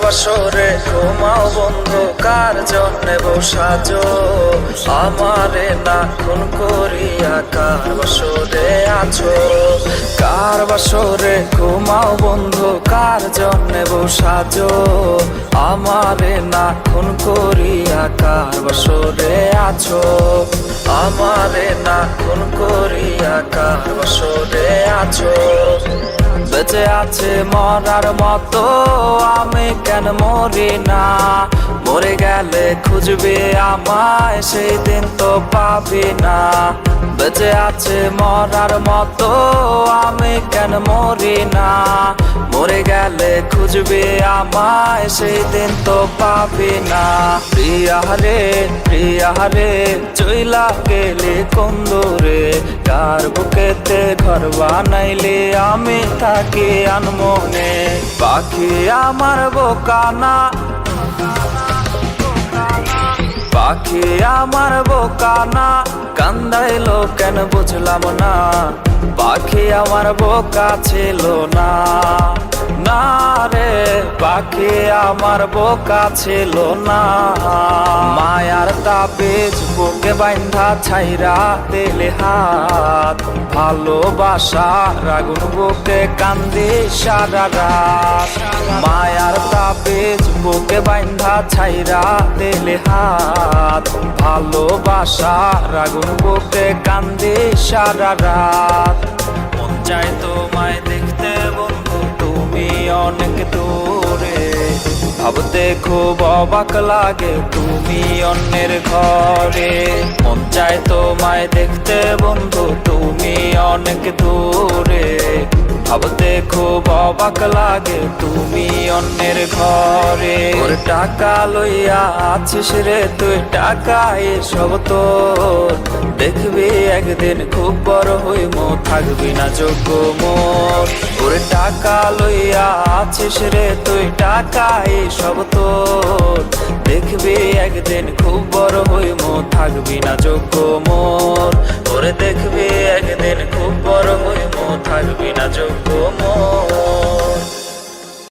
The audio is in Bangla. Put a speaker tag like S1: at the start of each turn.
S1: বাসরে ঘুমাও বন্ধু, কার জন্যে বসাজো আমারে না খুন করিয়া? কার বাসরে আছো? কার বাসরে ঘুমাও বন্ধু, কার জন্যে বসাজো আমারে না খুন করিয়া? কার বাসরে আছো আমারে না খুন করিয়া? কার বাসরে আছো? বেঁচে আছে মরার মতো আমি কেন মরি না? মরে গেলে খুঁজবে আমায়, সেই দিন তো পাবি না। বেঁচে আছে মরার মতো আমি কেন মরি না? মরে গেলে খুঁজবে আমায়, সেই দিন তো পাবি না। প্রিয়া রে চইলা গেলে কোন দূরে? কার বুকেতে ঘর বানাইলে আমি থাকি আনমনে? পাখি আমার বোকানা, পাখি আমার বোকানা, কান্দাইলো কেন বুঝলাম না? পাখি আমার বোকা ছিল না, না রে পাখি আমার বোকা ছিল না। মায়ার তাবিজ বুকে বাইন্ধা ছাইরা দিলে হাত, ভালোবাসার আগুন বুকে কান্দি সারা রাত। মায়ার তাবিজ বুকে বাইন্ধা ছাইরা দিলে হাত, ভালোবাসার আগুন বুকে কান্দি সারা রাত। মন চায় তোমায় দেখতে বন্ধু, তুমি অনেক দূরে। ভাবতে খুব অবাক লাগে তুমি অন্যের ঘরে। মন চায় তোমায় দেখতে বন্ধু, তুমি অনেক দূরে। ভাবতে খুব অবাক লাগে তুমি অন্যের ঘরে। ওর টাকা লইয়া আছিস রে তুই, টাকা এসব তোর। দেখবি একদিন খুব বড় হইমো, থাকবি না যোগ্য মোর। ওর টাকা লইয়া আছিস রে তুই, টাকা এসব তোর। দেখবি একদিন খুব বড় হইমো, থাকবি না যোগ্য মোর। ওরে দেখবি একদিন খুব বড় হইমো, থাকবি না যোগ্য মোর।